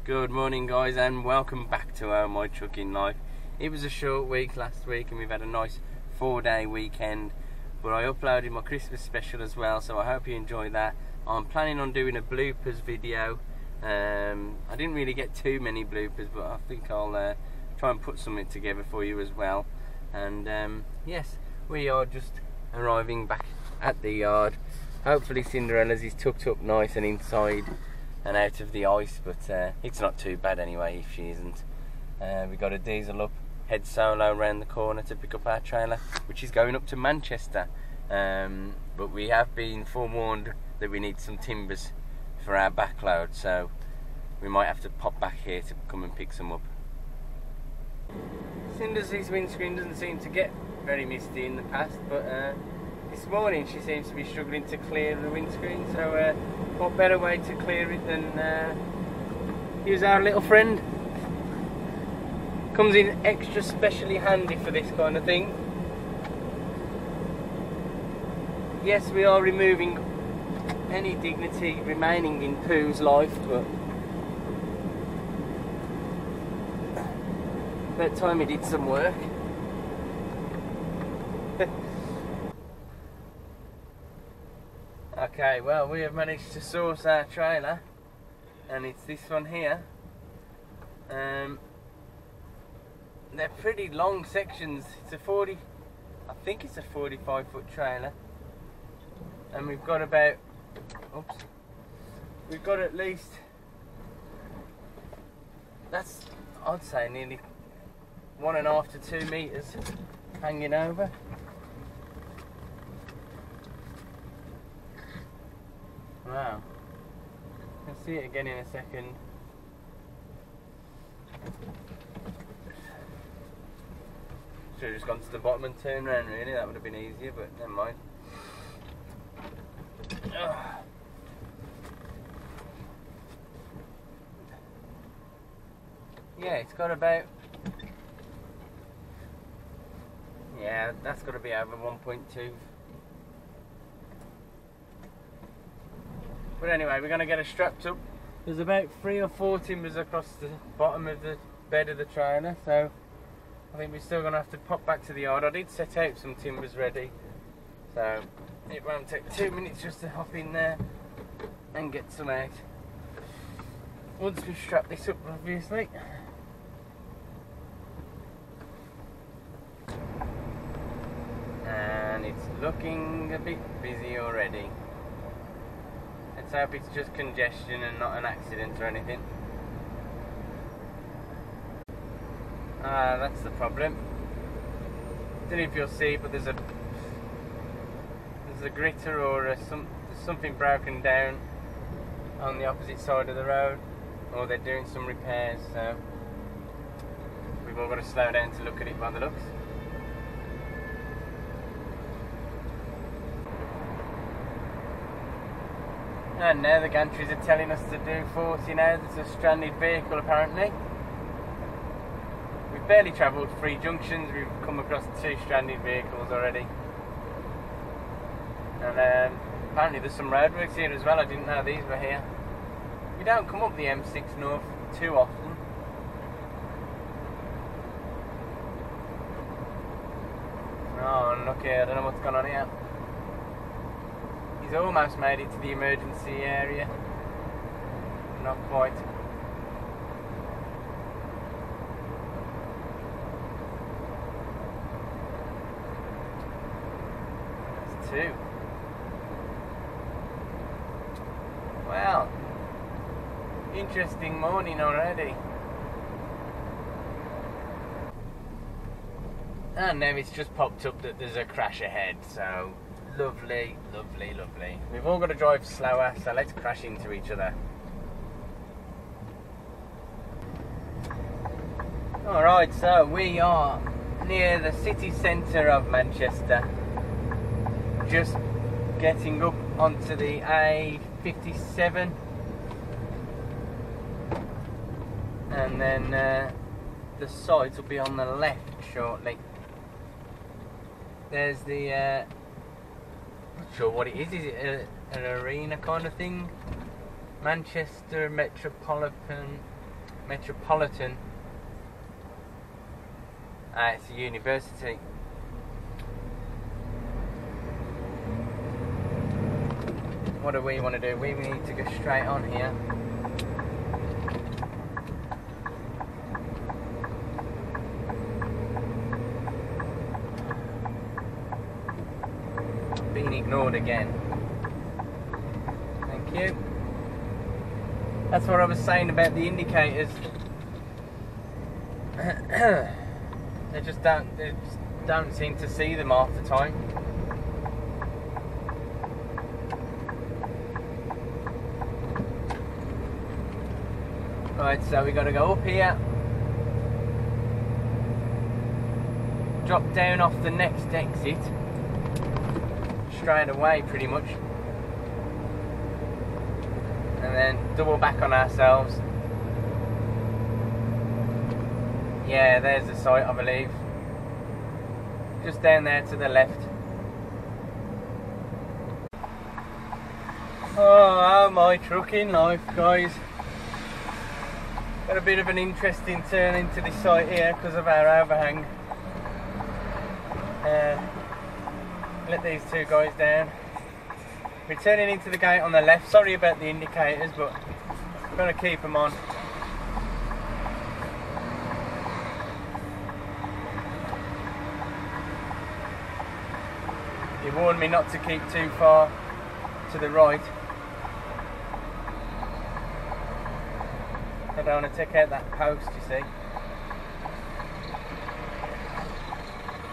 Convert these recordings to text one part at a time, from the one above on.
Good morning guys, and welcome back to My Trucking Life. It was a short week last week and we've had a nice 4-day weekend, but I uploaded my Christmas special as well, so I hope you enjoy that. I'm planning on doing a bloopers video. I didn't really get too many bloopers, but I think I'll try and put something together for you as well. And yes, we are just arriving back at the yard. Hopefully Cinderella's is tucked up nice and inside and out of the ice, but it's not too bad anyway if she isn't. We've got a diesel up, head solo around the corner to pick up our trailer, which is going up to Manchester. But we have been forewarned that we need some timbers for our backload, so we might have to pop back here to come and pick some up. Cinder's windscreen doesn't seem to get very misty in the past, but this morning she seems to be struggling to clear the windscreen, so what better way to clear it than use our little friend. Comes in extra specially handy for this kind of thing. Yes, we are removing any dignity remaining in Pooh's life, but about time he did some work. Okay, well, we have managed to source our trailer, and it's this one here. They're pretty long sections. It's a 40, I think it's a 45-foot trailer, and we've got about, we've got at least, that's, I'd say nearly 1.5 to 2 meters hanging over. Wow, you'll see it again in a second. Should have just gone to the bottom and turned around, really, that would have been easier, but never mind. Yeah, it's got about, yeah, that's got to be over 1.2. But anyway, we're going to get it strapped up. There's about 3 or 4 timbers across the bottom of the bed of the trailer, so I think we're still going to have to pop back to the yard. I did set out some timbers ready, so it won't take 2 minutes just to hop in there and get some out. Once we strap this up, obviously. And it's looking a bit busy already. Let's hope it's just congestion and not an accident or anything. That's the problem. Don't know if you'll see, but there's a gritter or there's something broken down on the opposite side of the road, or they're doing some repairs, so we've all got to slow down to look at it by the looks. And now the gantries are telling us to do 40 now. There's a stranded vehicle apparently. We've barely travelled 3 junctions, we've come across 2 stranded vehicles already. And apparently there's some roadworks here as well, I didn't know these were here. We don't come up the M6 North too often. Oh, unlucky, I don't know what's going on here. He's almost made it to the emergency area. Not quite. That's 2. Well, interesting morning already. And now it's just popped up that there's a crash ahead, so lovely, lovely, lovely. We've all got to drive slower, so let's crash into each other. Alright, so we are near the city centre of Manchester. Just getting up onto the A57. And then the site will be on the left shortly. There's the not sure what it is. Is it an arena kind of thing? Manchester Metropolitan Metropolitan. It's a university. What do we want to do? We need to go straight on here. Being ignored again. Thank you. That's what I was saying about the indicators. They just don't seem to see them half the time. Right, so we got to go up here, drop down off the next exit, straight away pretty much, and then double back on ourselves. Yeah, there's the site, I believe. Just down there to the left. Oh my trucking life, guys. Got a bit of an interesting turn into this site here because of our overhang. Let these two guys down. We're turning into the gate on the left. Sorry about the indicators, but I'm going to keep them on. He warned me not to keep too far to the right. I don't want to take out that post, you see.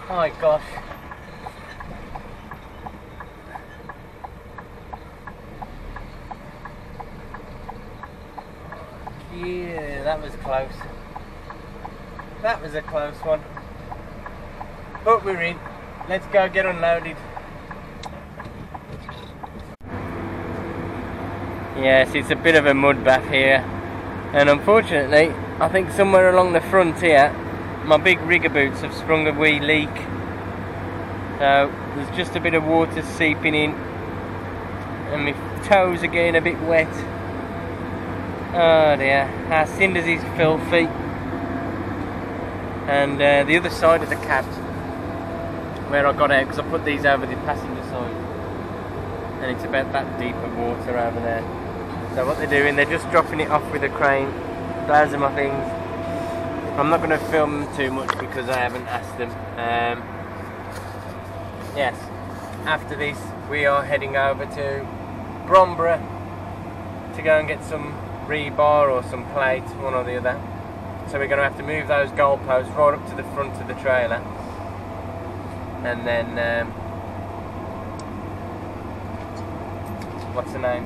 Oh my gosh. Yeah, that was close. That was a close one. But we're in. Let's go get unloaded. Yes, it's a bit of a mud bath here. And unfortunately, I think somewhere along the front here, my big rigger boots have sprung a wee leak. So there's just a bit of water seeping in, and my toes are getting a bit wet. Oh dear, our cinders is filthy. And the other side of the cab, where I got out, because I put these over the passenger side, and it's about that deep of water over there. So what they're doing, they're just dropping it off with a crane. Those are my things. I'm not going to film them too much because I haven't asked them. Yes, after this we are heading over to Bromborough to go and get some rebar or some plate, one or the other. So we're going to have to move those goalposts right up to the front of the trailer, and then what's the name?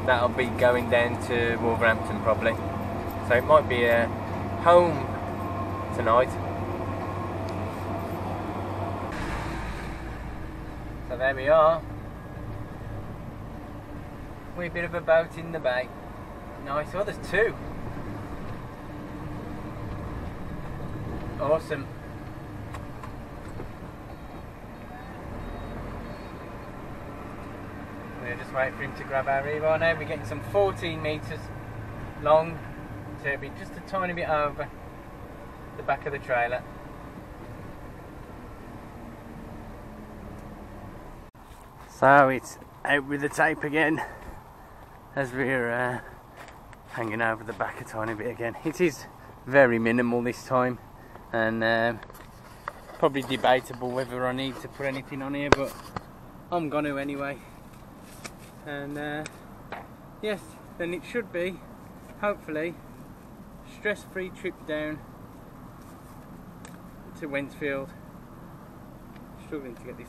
That'll be going down to Wolverhampton probably. So it might be home tonight. So there we are. Wee bit of a boat in the bay. Nice. Oh, there's two. Awesome. We'll just wait for him to grab our rebar now. We're getting some 14 metres long, so it'll be just a tiny bit over the back of the trailer. So it's out with the tape again as we're hanging over the back a tiny bit again. It is very minimal this time, and probably debatable whether I need to put anything on here, but I'm going to anyway. And yes, then it should be, hopefully, stress-free trip down to Wentfield. Struggling to get this.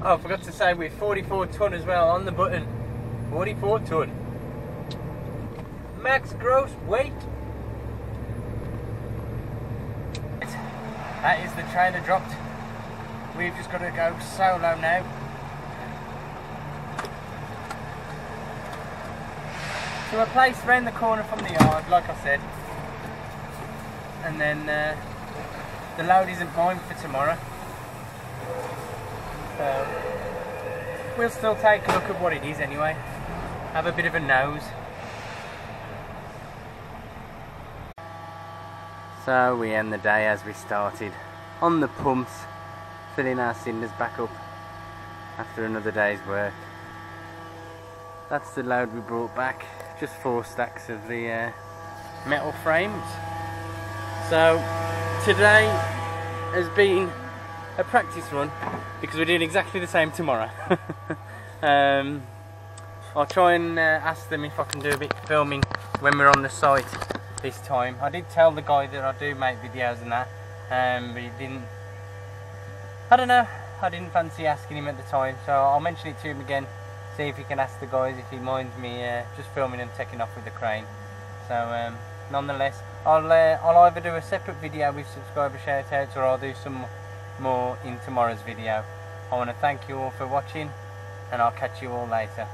Oh, I forgot to say we're 44 tonne as well on the button. 44 tonne. Max gross weight. That is the trailer dropped. We've just got to go solo now. So a place round the corner from the yard, like I said. And then the load isn't mine for tomorrow. So we'll still take a look at what it is anyway. have a bit of a nose. So we end the day as we started, on the pumps, filling our cinders back up after another day's work. That's the load we brought back, just 4 stacks of the metal frames. So today has been a practice run because we're doing exactly the same tomorrow. I'll try and ask them if I can do a bit of filming when we're on the site this time. I did tell the guy that I do make videos and that, but he didn't, I don't know, I didn't fancy asking him at the time, so I'll mention it to him again, see if he can ask the guys if he minds me just filming and taking off with the crane. So nonetheless, I'll either do a separate video with subscriber shout outs, or I'll do some more in tomorrow's video. I want to thank you all for watching, and I'll catch you all later.